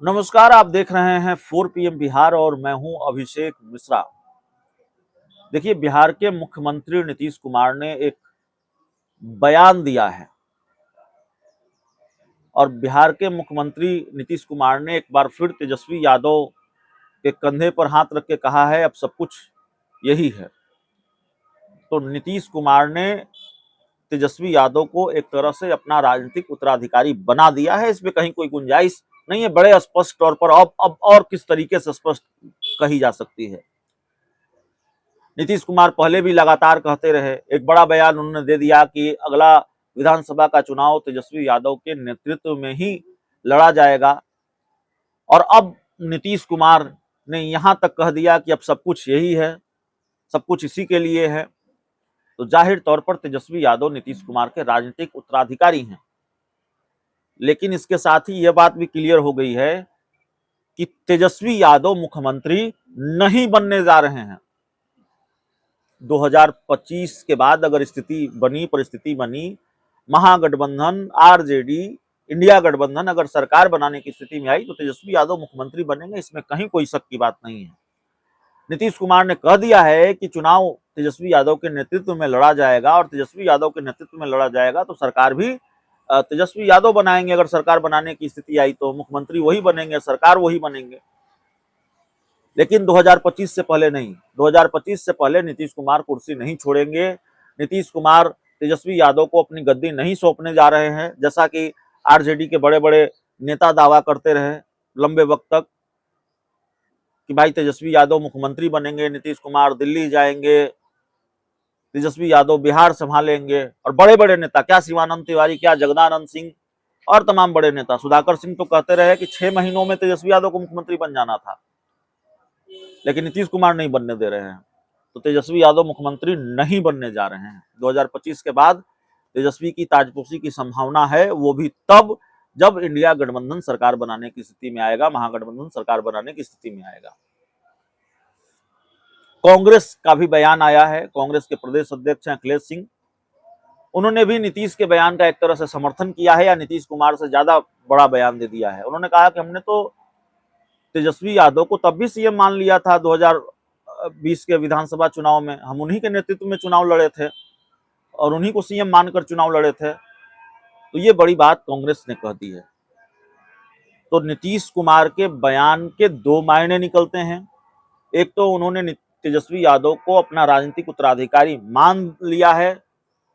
नमस्कार, आप देख रहे हैं 4 PM बिहार और मैं हूं अभिषेक मिश्रा। देखिए, बिहार के मुख्यमंत्री नीतीश कुमार ने एक बयान दिया है और बिहार के मुख्यमंत्री नीतीश कुमार ने एक बार फिर तेजस्वी यादव के कंधे पर हाथ रख के कहा है, अब सब कुछ यही है। तो नीतीश कुमार ने तेजस्वी यादव को एक तरह से अपना राजनीतिक उत्तराधिकारी बना दिया है, इसमें कहीं कोई गुंजाइश नहीं है। बड़े स्पष्ट तौर पर अब और किस तरीके से स्पष्ट कही जा सकती है। नीतीश कुमार पहले भी लगातार कहते रहे, एक बड़ा बयान उन्होंने दे दिया कि अगला विधानसभा का चुनाव तेजस्वी यादव के नेतृत्व में ही लड़ा जाएगा। और अब नीतीश कुमार ने यहां तक कह दिया कि अब सब कुछ यही है, सब कुछ इसी के लिए है। तो जाहिर तौर पर तेजस्वी यादव नीतीश कुमार के राजनीतिक उत्तराधिकारी हैं। लेकिन इसके साथ ही यह बात भी क्लियर हो गई है कि तेजस्वी यादव मुख्यमंत्री नहीं बनने जा रहे हैं। 2025 के बाद अगर परिस्थिति बनी, महागठबंधन, आरजेडी, इंडिया गठबंधन अगर सरकार बनाने की स्थिति में आई तो तेजस्वी यादव मुख्यमंत्री बनेंगे, इसमें कहीं कोई शक की बात नहीं है। नीतीश कुमार ने कह दिया है कि चुनाव तेजस्वी यादव के नेतृत्व में लड़ा जाएगा और तेजस्वी यादव के नेतृत्व में लड़ा जाएगा तो सरकार भी तेजस्वी यादव बनाएंगे। अगर सरकार बनाने की स्थिति आई तो मुख्यमंत्री वही बनेंगे, सरकार वही बनेंगे। लेकिन 2025 से पहले नहीं, 2025 से पहले नीतीश कुमार कुर्सी नहीं छोड़ेंगे। नीतीश कुमार तेजस्वी यादव को अपनी गद्दी नहीं सौंपने जा रहे हैं, जैसा कि आरजेडी के बड़े बड़े नेता दावा करते रहे लंबे वक्त तक कि भाई तेजस्वी यादव मुख्यमंत्री बनेंगे, नीतीश कुमार दिल्ली जाएंगे, तेजस्वी यादव बिहार संभालेंगे। और बड़े बड़े नेता, क्या शिवानंद तिवारी, क्या जगदानंद सिंह और तमाम बड़े नेता, सुधाकर सिंह तो कहते रहे कि 6 महीनों में तेजस्वी यादव को मुख्यमंत्री बन जाना था। लेकिन नीतीश कुमार नहीं बनने दे रहे हैं, तो तेजस्वी यादव मुख्यमंत्री नहीं बनने जा रहे हैं। 2025 के बाद तेजस्वी की ताजपोशी की संभावना है, वो भी तब जब इंडिया गठबंधन सरकार बनाने की स्थिति में आएगा, महागठबंधन सरकार बनाने की स्थिति में आएगा। कांग्रेस का भी बयान आया है, कांग्रेस के प्रदेश अध्यक्ष अखिलेश सिंह, उन्होंने भी नीतीश के बयान का एक तरह से समर्थन किया है या नीतीश कुमार से ज्यादा बड़ा बयान दे दिया है। उन्होंने कहा कि हमने तो तेजस्वी यादव को तब भी सीएम मान लिया था 2020 के विधानसभा चुनाव में, हम उन्हीं के नेतृत्व में चुनाव लड़े थे और उन्हीं को सीएम मानकर चुनाव लड़े थे। तो ये बड़ी बात कांग्रेस ने कह दी है। तो नीतीश कुमार के बयान के दो मायने निकलते हैं। एक तो उन्होंने तेजस्वी यादव को अपना राजनीतिक उत्तराधिकारी मान लिया है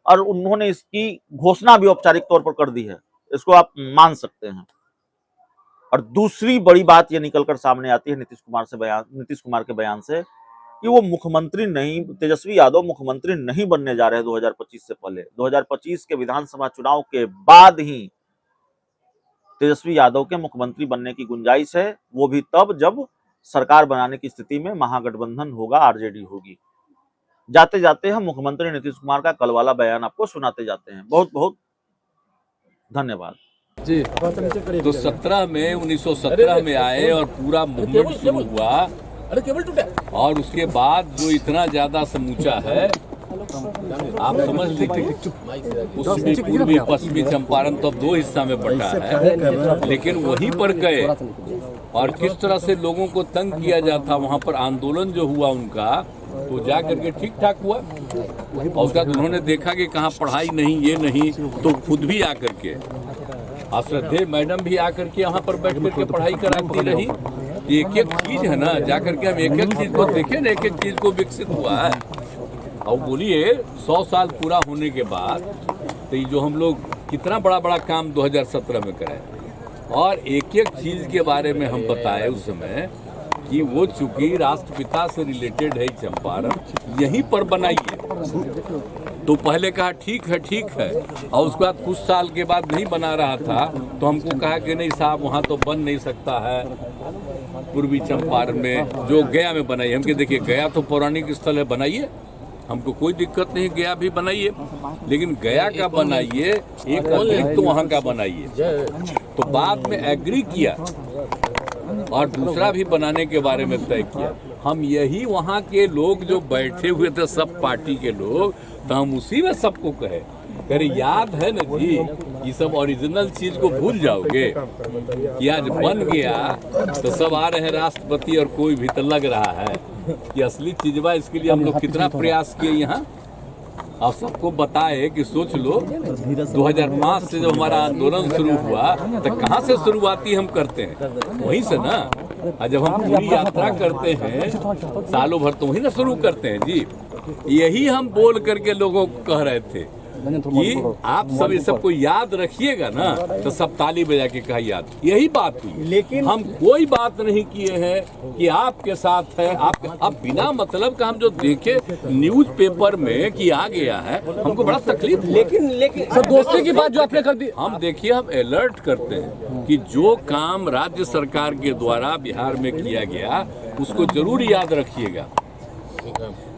और उन्होंने इसकी घोषणा भी औपचारिक तौर पर कर दी है, इसको आप मान सकते हैं। और दूसरी बड़ी बात यह निकलकर सामने आती है नीतीश कुमार के बयान से कि वो मुख्यमंत्री नहीं, तेजस्वी यादव मुख्यमंत्री नहीं बनने जा रहे हैं 2025 से पहले। 2025 के विधानसभा चुनाव के बाद ही तेजस्वी यादव के मुख्यमंत्री बनने की गुंजाइश है, वो भी तब जब सरकार बनाने की स्थिति में महागठबंधन होगा, आरजेडी होगी। जाते जाते हम मुख्यमंत्री नीतीश कुमार का कल वाला बयान आपको सुनाते जाते हैं। बहुत बहुत धन्यवाद जी। तो 1917 में आए और पूरा मूवमेंट शुरू हुआ और उसके बाद जो इतना ज्यादा समूचा है, आप समझ लीजिए। उसमें पूर्वी पश्चिमी चंपारण तो अब 2 हिस्सा में बंटा है, लेकिन वहीं पर गए और किस तरह से लोगों को तंग किया जाता, वहां पर आंदोलन जो हुआ उनका, तो जा करके ठीक ठाक हुआ। और उसका उन्होंने देखा कि कहाँ पढ़ाई नहीं, ये नहीं, तो खुद भी आकर के श्रद्धेय मैडम भी आकर के यहाँ पर बैठ करके पढ़ाई कराती रही। एक एक चीज है ना, जाकर के हम एक एक चीज को देखें ना, एक एक चीज को विकसित हुआ है। और बोलिए 100 साल पूरा होने के बाद तो ये जो हम लोग कितना बड़ा बड़ा काम 2017 में करें और एक एक चीज के बारे में हम बताए उस समय कि वो चूंकि राष्ट्रपिता से रिलेटेड है चंपारण, यहीं पर बनाइए। तो पहले कहा ठीक है और उसके बाद कुछ साल के बाद नहीं बना रहा था तो हमको कहा कि नहीं साहब वहाँ तो बन नहीं सकता है पूर्वी चंपारण में, जो गया में बनाइए। हम देखिए गया तो पौराणिक स्थल है, बनाइए, हमको कोई दिक्कत नहीं, गया भी बनाइए, लेकिन गया का बनाइए, एक अतिरिक्त तो वहाँ का बनाइए। तो बाद में एग्री किया और दूसरा भी बनाने के बारे में तय किया। हम यही वहाँ के लोग जो बैठे हुए थे, सब पार्टी के लोग, तो हम उसी में सबको कहे, याद है ना जी ये सब ओरिजिनल चीज को भूल जाओगे कि आज बन गया तो सब आ रहे हैं राष्ट्रपति और कोई भी तो लग रहा है कि असली चीजवा। इसके लिए हम लोग कितना प्रयास किए यहाँ, आप सबको बताए कि सोच लो 2005 से जब हमारा आंदोलन शुरू हुआ तो कहाँ से शुरुआती हम करते हैं, वहीं से ना। और जब हम पूरी यात्रा करते हैं सालों भर तो वहीं ना शुरू करते हैं जी। यही हम बोल करके लोगों को कह रहे थे कि आप सब ये सबको याद रखिएगा ना, तो सब ताली बजा के कहा याद। यही बात हुई, लेकिन हम कोई बात नहीं किए हैं कि आपके साथ है। आप बिना मतलब का हम जो देखे न्यूज़पेपर में कि आ गया है, हमको बड़ा तकलीफ। लेकिन सर दोस्ती की बात जो आपने कर दी, हम देखिए हम अलर्ट करते हैं कि जो काम राज्य सरकार के द्वारा बिहार में किया गया उसको जरूर याद रखिएगा,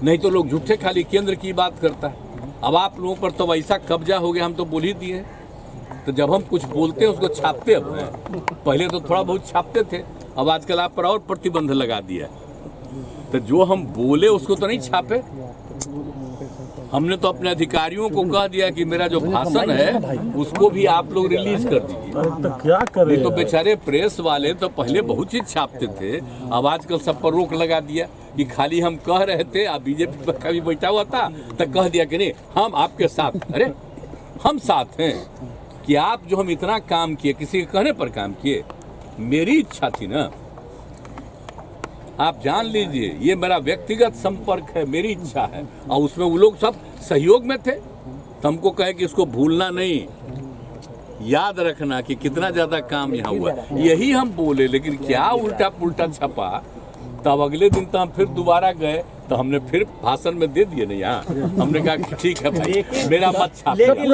नहीं तो लोग झूठे खाली केंद्र की बात करता है। अब आप लोगों पर तो वैसा कब्जा हो गया, हम तो बोल ही दिए। तो जब हम कुछ बोलते हैं उसको छापते अब हैं, पहले तो थोड़ा बहुत छापते थे, अब आजकल आप पर और प्रतिबंध लगा दिया। तो जो हम बोले उसको तो नहीं छापे, हमने तो अपने अधिकारियों को कह दिया कि मेरा जो भाषण है उसको भी आप लोग रिलीज कर दीजिए। तो क्या करें? नहीं तो बेचारे प्रेस वाले तो पहले बहुत चीज छापते थे, अब आजकल सब पर रोक लगा दिया कि खाली हम कह रहे थे। अब बीजेपी पर कभी बैठा हुआ था तो कह दिया कि नहीं हम आपके साथ। अरे हम साथ हैं कि आप जो हम इतना काम किए, किसी के कहने पर काम किए, मेरी इच्छा थी ना। आप जान लीजिए ये मेरा व्यक्तिगत संपर्क है, मेरी इच्छा है, और उसमें वो लोग सब सहयोग में थे। तो हमको कहे कि इसको भूलना नहीं, याद रखना कि कितना ज्यादा काम यहाँ हुआ, यही हम बोले। लेकिन क्या उल्टा पुल्टा छपा, तब अगले दिन तो हम फिर दोबारा गए तो हमने फिर भाषण में दे दिए। नहीं यहाँ हमने कहा कि ठीक है भाई मेरा मत छापिए। आपने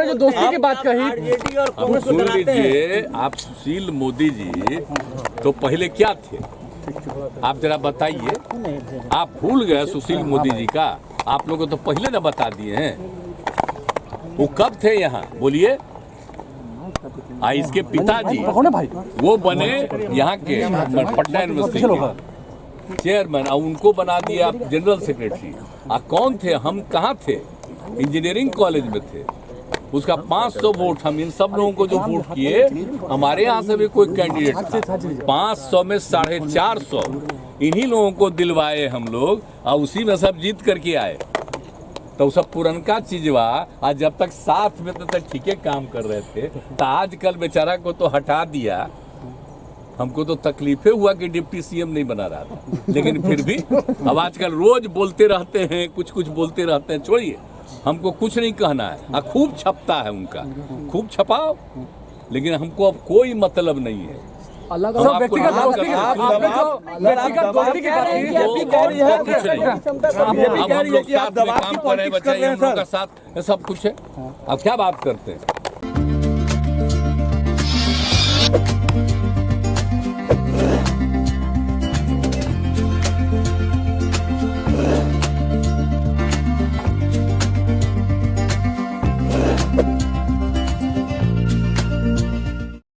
जो दोस्ती की बात कही, अब सुन लीजिए आप, सुशील मोदी जी तो पहले क्या थे आप जरा बताइए। आप भूल गए सुशील मोदी जी का, आप लोगों को तो पहले ना बता दिए हैं। वो कब थे यहाँ बोलिए? इसके पिताजी वो बने यहाँ के पटना यूनिवर्सिटी के चेयरमैन, और उनको बना दिया जनरल सेक्रेटरी। कौन थे हम? कहाँ थे? इंजीनियरिंग कॉलेज में थे। उसका 500 वोट, हम इन सब लोगों को जो वोट किए, हमारे यहाँ से भी कोई कैंडिडेट था, 500 में 450 इन्हीं लोगों को दिलवाए हम लोग, और उसी में सब जीत करके आए। तो सब पुरनका चीजवा आज जब तक साथ में तब तक ठीक है काम कर रहे थे, तो आजकल बेचारा को तो हटा दिया। हमको तो तकलीफे हुआ कि डिप्टी सीएम नहीं बना रहा था, लेकिन फिर भी अब आजकल रोज बोलते रहते हैं, कुछ बोलते रहते हैं। छोड़िए, हमको कुछ नहीं कहना है। खूब छपता है उनका, खूब छपाओ, लेकिन हमको अब कोई मतलब नहीं है। अलग अलग व्यक्तिगत दोस्ती की बात की, कुछ नहीं। अब हम लोग साथ में काम कर रहे हैं, बच्चे हम लोग का साथ सब कुछ है। अब क्या बात करते हैं?